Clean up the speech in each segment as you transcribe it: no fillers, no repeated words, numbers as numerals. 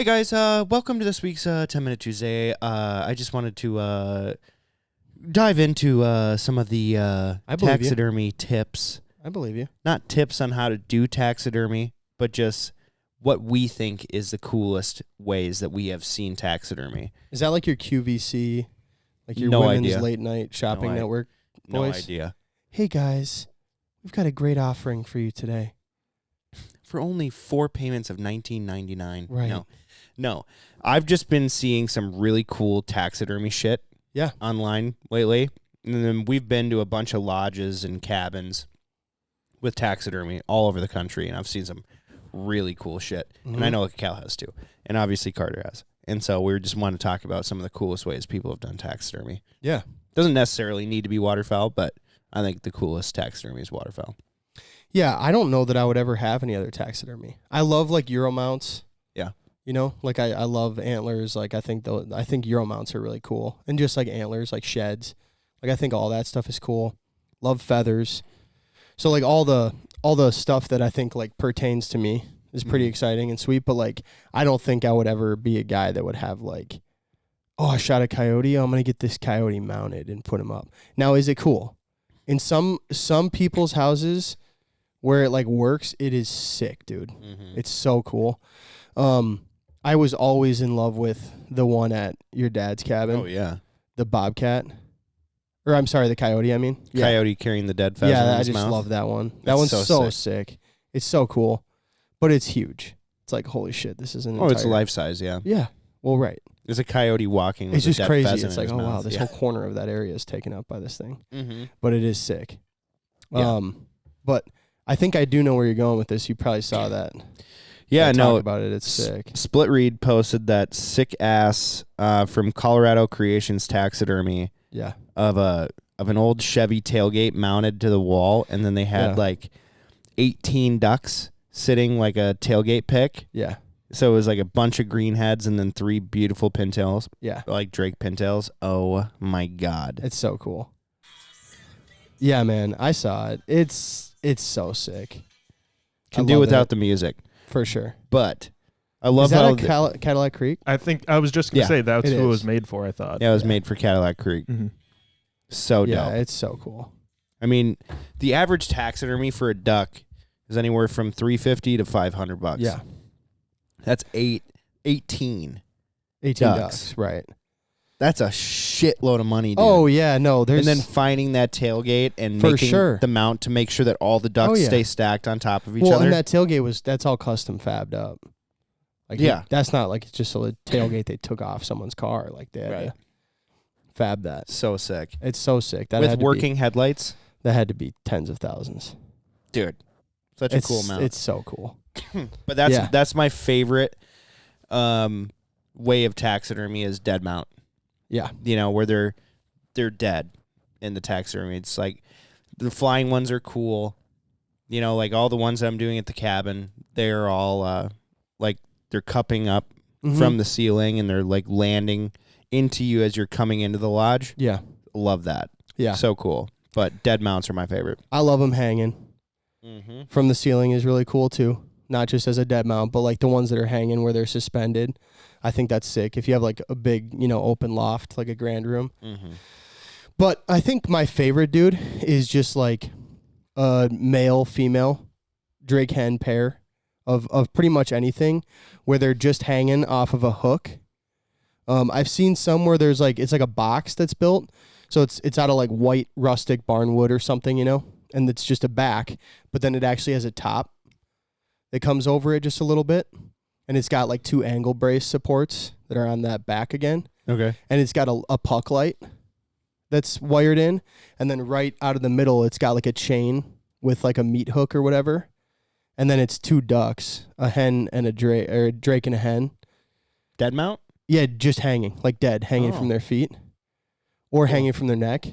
Hey guys, welcome to this week's 10-Minute Tuesday. I just wanted to dive into some of the taxidermy tips. I believe you. Not tips on how to do taxidermy, but just what we think is the coolest ways that we have seen taxidermy. Is that like your QVC, like your No women's idea. late night shopping network No voice? idea. Hey guys, we've got a great offering for you today. For only 4 payments of $19.99. Right. No. I've just been seeing some really cool taxidermy shit online lately. And then we've been to a bunch of lodges and cabins with taxidermy all over the country, and I've seen some really cool shit. Mm-hmm. And I know Cal has too. And obviously Carter has. And so we just want to talk about some of the coolest ways people have done taxidermy. Yeah. Doesn't necessarily need to be waterfowl, but I think the coolest taxidermy is waterfowl. Yeah, I don't know that I would ever have any other taxidermy. I love like Euro mounts. Yeah. You know, like I love antlers. Like I think Euro mounts are really cool. And just like antlers, like sheds. Like I think all that stuff is cool. Love feathers. So like all the stuff that I think like pertains to me is pretty exciting and sweet, but like I don't think I would ever be a guy that would have like, oh, I shot a coyote, I'm going to get this coyote mounted and put him up. Now, is it cool? In some people's houses where it like works, it is sick, dude. Mm-hmm. It's so cool. I was always in love with the one at your dad's cabin. Oh, yeah. The bobcat. Or I'm sorry, the coyote, I mean. Coyote carrying the dead pheasant in his I just mouth. love that one. That one's so sick. It's so cool. But it's huge. It's like, holy shit, this is an entire... it's life size, yeah. Yeah. Well, right. There's a coyote walking with it's a just dead crazy. pheasant It's in like, his oh, mouth. wow, this whole corner of that area is taken up by this thing. Mm-hmm. But it is sick. Yeah. But I think I do know where you're going with this. You probably saw that. Yeah, no. Talk about it. It's sick. Split Reed posted that sick ass from Colorado Creations Taxidermy. Yeah. Of an old Chevy tailgate mounted to the wall, and then they had like 18 ducks sitting like a tailgate pick. Yeah. So it was like a bunch of green heads and then 3 beautiful pintails. Yeah. Like Drake pintails. Oh my God. It's so cool. Yeah, man. I saw it. It's so sick. Can do without the music. For sure. But I love how... Is that Cadillac Creek? I was just going to say that's who it was made for, I thought. Yeah, it was made for Cadillac Creek. Mm-hmm. So dope. Yeah, it's so cool. I mean, the average taxidermy for a duck is anywhere from $350 to $500. Yeah. That's 18 ducks. Right. That's a shitload of money, dude. Oh, yeah, no. And then finding that tailgate and for making sure. the mount to make sure that all the ducks stay stacked on top of each other. Well, and that tailgate that's all custom fabbed up. Like, that's not like it's just a tailgate they took off someone's car. Like, they had to fab that. So sick. It's so sick. That with working headlights? That had to be tens of thousands. Dude, such a cool mount. It's so cool. But that's my favorite way of taxidermy is dead mount. Yeah. You know, where they're dead in the taxidermy. It's like the flying ones are cool. You know, like all the ones that I'm doing at the cabin, they're all like they're cupping up from the ceiling and they're like landing into you as you're coming into the lodge. Yeah. Love that. Yeah. So cool. But dead mounts are my favorite. I love them hanging. From the ceiling is really cool too. Not just as a dead mount, but like the ones that are hanging where they're suspended. I think that's sick. If you have like a big, open loft, like a grand room. Mm-hmm. But I think my favorite, dude, is just like a male, female, Drake hen pair of pretty much anything where they're just hanging off of a hook. I've seen some where there's like, it's like a box that's built. So it's out of like white rustic barnwood or something, and it's just a back, but then it actually has a top that comes over it just a little bit. And it's got like 2 angle brace supports that are on that back again. Okay. And it's got a puck light that's wired in. And then right out of the middle, it's got like a chain with like a meat hook or whatever. And then it's 2 ducks, a hen and a drake, or a drake and a hen. Dead mount? Yeah, just hanging, like dead, hanging from their feet or hanging from their neck.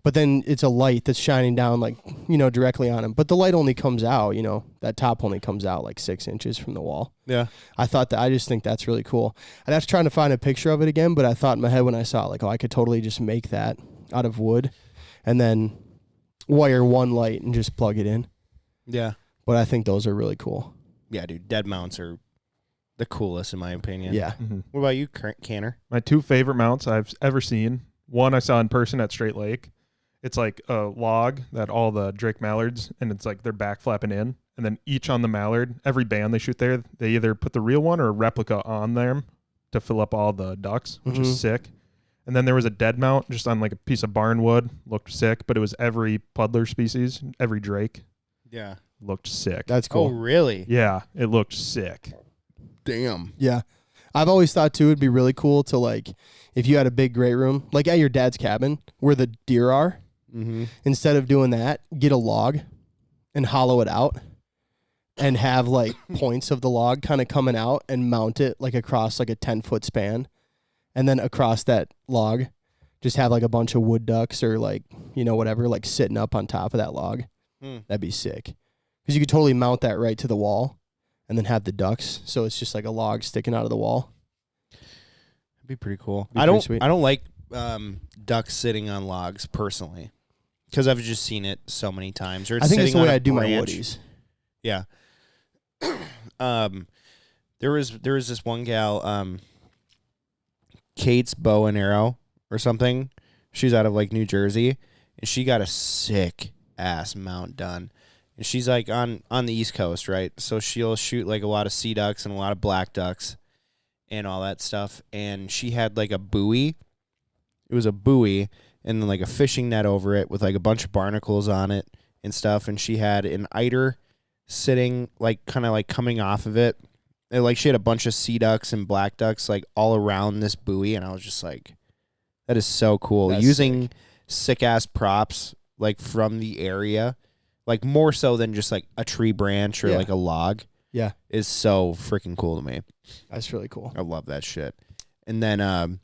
But then it's a light that's shining down like, directly on them. But the light only comes out, that top only comes out like 6 inches from the wall. Yeah. I just think that's really cool. I'd have to try to find a picture of it again, but I thought in my head when I saw it, like, oh, I could totally just make that out of wood and then wire one light and just plug it in. Yeah. But I think those are really cool. Yeah, dude. Dead mounts are the coolest in my opinion. Yeah. Mm-hmm. What about you, Canner? My 2 favorite mounts I've ever seen. One I saw in person at Straight Lake. It's like a log that all the Drake mallards, and it's like they're back flapping in. And then each on the mallard, every band they shoot there, they either put the real one or a replica on them to fill up all the ducks, which is sick. And then there was a dead mount just on like a piece of barn wood. Looked sick, but it was every puddler species, every Drake. Yeah. Looked sick. That's cool. Oh, really? Yeah, it looked sick. Damn. Yeah. I've always thought, too, it'd be really cool to, like, if you had a big great room, like at your dad's cabin where the deer are, instead of doing that, get a log and hollow it out and have, like, points of the log kind of coming out and mount it, like, across, like, a 10-foot span. And then across that log, just have, like, a bunch of wood ducks or, like, you know, whatever, like, sitting up on top of that log. That'd be sick. Because you could totally mount that right to the wall and then have the ducks. So it's just like a log sticking out of the wall. That'd be pretty cool. Be I pretty don't like ducks sitting on logs personally because I've just seen it so many times. Or it's I think it's the sitting way on a I do my branch. woodies. Yeah. There was this one gal, Kate's Bow and Arrow or something. She's out of like New Jersey, and she got a sick ass mount done. And she's like on the East Coast, right? So she'll shoot like a lot of sea ducks and a lot of black ducks and all that stuff. And she had like a buoy. It was a buoy and then like a fishing net over it with like a bunch of barnacles on it and stuff. And she had an eider sitting like kind of like coming off of it. And, like she had a bunch of sea ducks and black ducks like all around this buoy. And I was just like, that is so cool. That's using sick ass props like from the area. Like more so than just like a tree branch or like a log. Yeah. Is so freaking cool to me. That's really cool. I love that shit. And then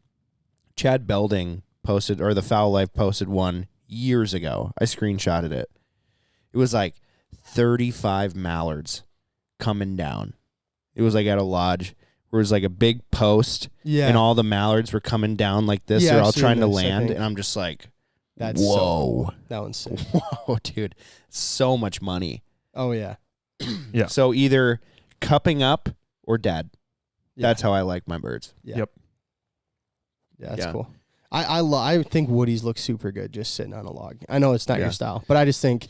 Chad Belding posted, or the Foul Life posted one years ago. I screenshotted it. It was like 35 mallards coming down. It was like at a lodge where it was like a big post. Yeah. And all the mallards were coming down like this. Yeah, They're I've all seen trying to this, I land. think. And I'm just like, That's whoa. so cool. That one's sick. Whoa, dude. So much money. Oh, yeah. Yeah. So either cupping up or dead. Yeah. That's how I like my birds. Yeah. Yep. Yeah, that's Yeah. cool. I think woodies look super good just sitting on a log. I know it's not your style, but I just think,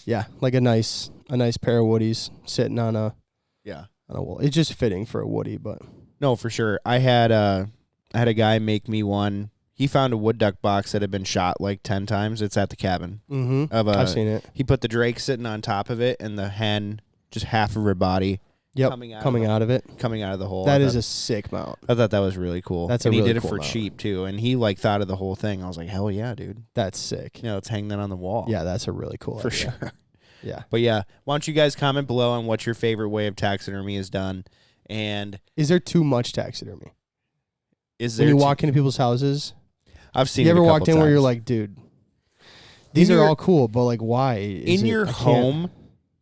yeah, like a nice pair of woodies sitting on a wall. It's just fitting for a woody, but No, for sure. I had a guy make me one. He found a wood duck box that had been shot like 10 times. It's at the cabin. I've seen it. He put the drake sitting on top of it and the hen just half of her body coming out of the hole. That is a sick mount. I thought that was really cool. That's and a he really did it cool for mount. cheap too. And he like thought of the whole thing. I was like, hell yeah, dude. That's sick. Yeah, let's hang that on the wall. Yeah, that's a really cool for idea. sure. Yeah. But yeah, why don't you guys comment below on what your favorite way of taxidermy is done? And Is there too much taxidermy? is there When you walk into people's houses, I've seen you it ever a couple walked in where you're times. like, dude, these are all cool, but like, why? In your home,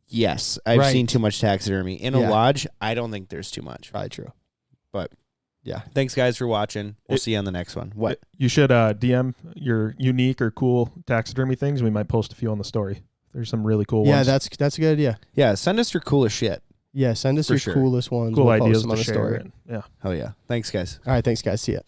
yes, I've seen too much taxidermy. In a lodge, I don't think there's too much. Probably true. But yeah, thanks guys for watching. We'll see you on the next one. What? You should DM your unique or cool taxidermy things. We might post a few on the story. There's some really cool ones. Yeah, that's a good idea. Yeah, send us your coolest shit. Yeah, send us For your sure. coolest ones. cool We'll post ideas them to on the share. story. And, yeah. Hell yeah. Thanks, guys. All right, thanks, guys. See ya.